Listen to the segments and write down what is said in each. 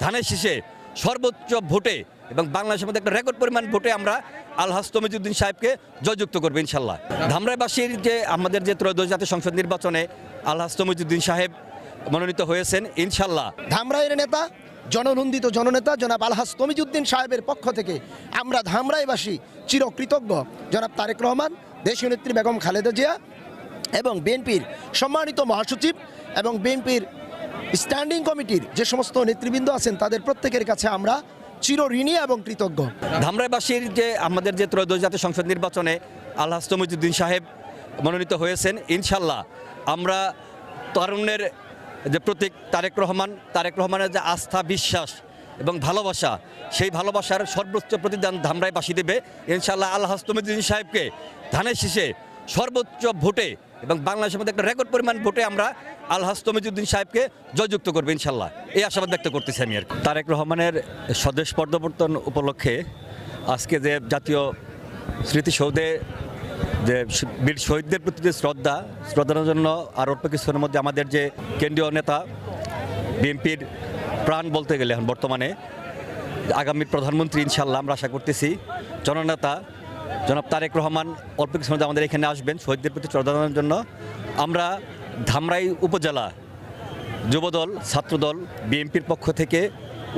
ধানের শীষে সর্বোচ্চ ভোটে এবং বাংলাদেশের মধ্যে একটা রেকর্ড পরিমাণ ভোটে আমরা আলহাজ তমিজউদ্দিন সাহেবকে জয়যুক্ত করবো ইনশাল্লাহ। ধামরাইবাসীর যে আমাদের যে ত্রয়োদশ জাতীয় সংসদ নির্বাচনে আলহাজ তমিজউদ্দিন সাহেব মনোনীত হয়েছেন ইনশাল্লাহ। ধামরাইয়ের নেতা, জননন্দিত জননেতা জনাব আলহাজ তমিজউদ্দিন সাহেবের পক্ষ থেকে আমরা ধামরাইবাসী চিরকৃতজ্ঞ। জনাব তারেক রহমান, দেশীয় নেত্রী বেগম খালেদা জিয়া এবং বিএনপির সম্মানিত মহাসচিব এবং বিএনপির স্ট্যান্ডিং কমিটির যে সমস্ত নেতৃবৃন্দ আছেন তাদের প্রত্যেকের কাছে আমরা চিরঋণী এবং কৃতজ্ঞ। ধামরাইবাসীর যে আমাদের যে ত্রয়োদশ জাতীয় সংসদ নির্বাচনে আলহাজ তমিজউদ্দিন সাহেব মনোনীত হয়েছেন ইনশাল্লাহ। আমরা তরুণের যে প্রতীক তারেক রহমানের যে আস্থা, বিশ্বাস এবং ভালোবাসা, সেই ভালোবাসার সর্বোচ্চ প্রতিদান ধামরাইবাসী দেবে ইনশাল্লাহ। আলহাজ তমিজউদ্দিন সাহেবকে ধানের শীষে সর্বোচ্চ ভোটে এবং বাংলাদেশের মধ্যে একটা রেকর্ড পরিমাণ ভোটে আমরা আলহাজ তমিজউদ্দিন সাহেবকে জয়যুক্ত করবো ইনশাল্লাহ, এই আশাবাদ ব্যক্ত করতেছি আমি। আর তারেক রহমানের স্বদেশ প্রত্যাবর্তন উপলক্ষে আজকে যে জাতীয় স্মৃতিসৌধে যে বীর শহীদদের প্রতি যে শ্রদ্ধার জন্য আর অল্প কিছুর মধ্যে আমাদের যে কেন্দ্রীয় নেতা, বিএনপির প্রাণ বলতে গেলে এখন বর্তমানে আগামী প্রধানমন্ত্রী ইনশাল্লাহ আমরা আশা করতেছি জননেতা জনাব তারেক রহমান অল্প কিছুর মধ্যে আমাদের এখানে আসবেন শহীদদের প্রতি শ্রদ্ধা জানানোর জন্য। আমরা ধামরাই উপজেলা যুবদল, ছাত্রদল, বিএনপির পক্ষ থেকে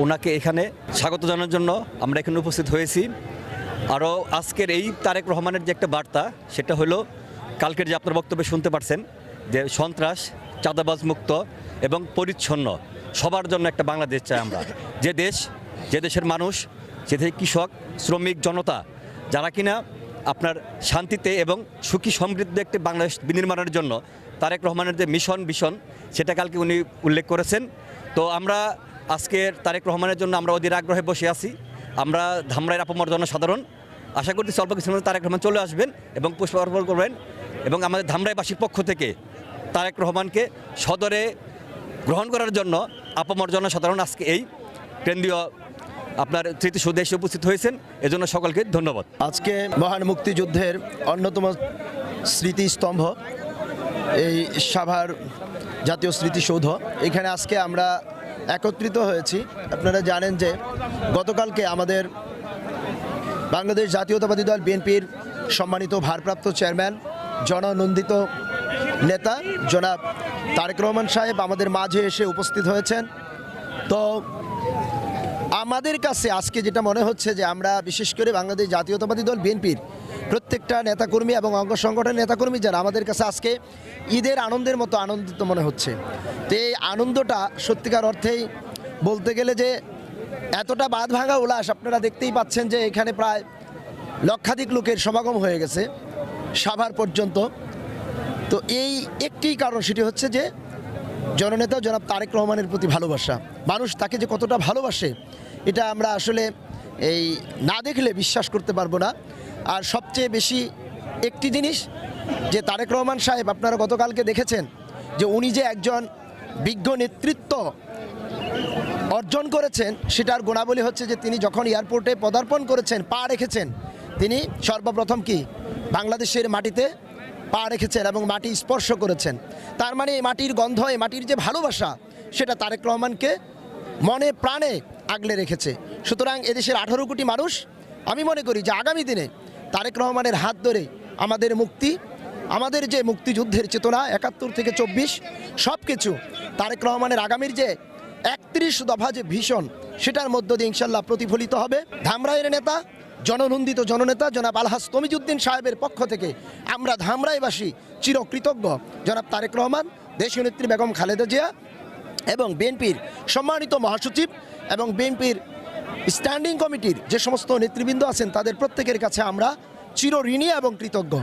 ওনাকে এখানে স্বাগত জানানোর জন্য আমরা এখানে উপস্থিত হয়েছি। আরও আজকের এই তারেক রহমানের যে একটা বার্তা, সেটা হলো কালকের যে আপনার বক্তব্যে শুনতে পারছেন যে সন্ত্রাস, চাঁদাবাজ মুক্ত এবং পরিচ্ছন্ন সবার জন্য একটা বাংলাদেশ চাই আমরা। যে দেশের মানুষ, যে দেশের কৃষক, শ্রমিক জনতা, যারা কিনা আপনার শান্তিতে এবং সুখী সমৃদ্ধ একটি বাংলাদেশ বিনির্মাণের জন্য তারেক রহমানের যে মিশন সেটা কালকে উনি উল্লেখ করেছেন। তো আমরা আজকের তারেক রহমানের জন্য আমরা অধীর আগ্রহে বসে আছি। আমরা ধামরাইয়ের আপামর জনসাধারণ আশা করতেছি অল্প কিছুর মধ্যে তারেক রহমান চলে আসবেন এবং পুষ্পার্পণ করবেন এবং আমাদের ধামরাইবাসীর পক্ষ থেকে তারেক রহমানকে সদরে গ্রহণ করার জন্য আপামর জনসাধারণ আজকে এই কেন্দ্রীয় আপনার স্মৃতিসৌধে এসে উপস্থিত হয়েছেন। এজন্য সকলকে ধন্যবাদ। আজকে মহান মুক্তিযুদ্ধের অন্যতম স্মৃতিস্তম্ভ এই সাভার জাতীয় স্মৃতিসৌধ, এখানে আজকে আমরা একত্রিত হয়েছি। আপনারা জানেন যে গতকালকে আমাদের বাংলাদেশ জাতীয়তাবাদী দল বিএনপির সম্মানিত ভারপ্রাপ্ত চেয়ারম্যান, জননন্দিত নেতা জনাব তারেক রহমান সাহেব আমাদের মাঝে এসে উপস্থিত হয়েছেন। তো আমাদের কাছে আজকে যেটা মনে হচ্ছে যে আমরা বিশেষ করে বাংলাদেশ জাতীয়তাবাদী দল বিএনপির প্রত্যেকটা নেতাকর্মী এবং অঙ্গ সংগঠনের নেতাকর্মী যারা আমাদের কাছে আজকে ঈদের আনন্দের মতো আনন্দিত মনে হচ্ছে। তো এই আনন্দটা সত্যিকার অর্থেই বলতে গেলে যে এতটা বাঁধ ভাঙা উল্লাস, আপনারা দেখতেই পাচ্ছেন যে এখানে প্রায় লক্ষাধিক লোকের সমাগম হয়ে গেছে সাভার পর্যন্ত। তো এই একটি কারণ, সেটি হচ্ছে যে জননেতা জনাব তারেক রহমানের প্রতি ভালোবাসা, মানুষ তাকে যে কতটা ভালোবাসে এটা আমরা আসলে এই না দেখলে বিশ্বাস করতে পারবো না। আর সবচেয়ে বেশি একটি জিনিস যে তারেক রহমান সাহেব, আপনারা গতকালকে দেখেছেন যে উনি যে একজন বিজ্ঞ নেতৃত্ব অর্জন করেছেন, সেটার গুণাবলী হচ্ছে যে তিনি যখন এয়ারপোর্টে পদার্পণ করেছেন, পা রেখেছেন, তিনি সর্বপ্রথম কি বাংলাদেশের মাটিতে পা রেখেছেন এবং মাটি স্পর্শ করেছেন। তার মানে এই মাটির গন্ধ, এই মাটির যে ভালোবাসা, সেটা তারেক রহমানকে মনে প্রাণে আগলে রেখেছে। সুতরাং এদেশের 18 কোটি মানুষ, আমি মনে করি যে আগামী দিনে তারেক রহমানের হাত ধরে আমাদের মুক্তি, আমাদের যে মুক্তিযুদ্ধের চেতনা 71 থেকে 24 সব কিছু তারেক রহমানের আগামীর যে 31 দফা যে ভিশন, সেটার মধ্য দিয়ে ইনশাল্লাহ প্রতিফলিত হবে। ধামরাইয়ের নেতা, জননন্দিত জননেতা জনাব আলহাজ তমিজউদ্দিন সাহেবের পক্ষ থেকে আমরা ধামরাইবাসী চিরকৃতজ্ঞ। জনাব তারেক রহমান, দেশীয় নেত্রী বেগম খালেদা জিয়া এবং বিএনপির সম্মানিত মহাসচিব এবং বিএনপির স্ট্যান্ডিং কমিটির যে সমস্ত নেতৃবৃন্দ আছেন তাদের প্রত্যেকের কাছে আমরা চিরঋণী এবং কৃতজ্ঞ।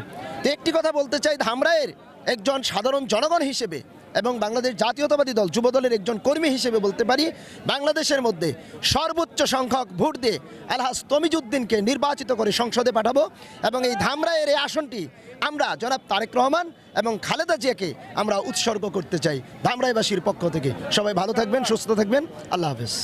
তো একটি কথা বলতে চাই, ধামরাইয়ের একজন সাধারণ জনগণ হিসেবে এবং বাংলাদেশ জাতীয়তাবাদী দল যুবদলের একজন কর্মী হিসেবে বলতে পারি, বাংলাদেশের মধ্যে সর্বোচ্চ সংখ্যক ভোট দিয়ে আলহাজ তমিজউদ্দিনকে নির্বাচিত করে সংসদে পাঠাবো এবং এই ধামরাইয়ের এই আসনটি আমরা জনাব তারেক রহমান এবং খালেদা জিয়াকে আমরা উৎসর্গ করতে চাই ধামরাইবাসীর পক্ষ থেকে। সবাই ভালো থাকবেন, সুস্থ থাকবেন, আল্লাহ হাফেজ।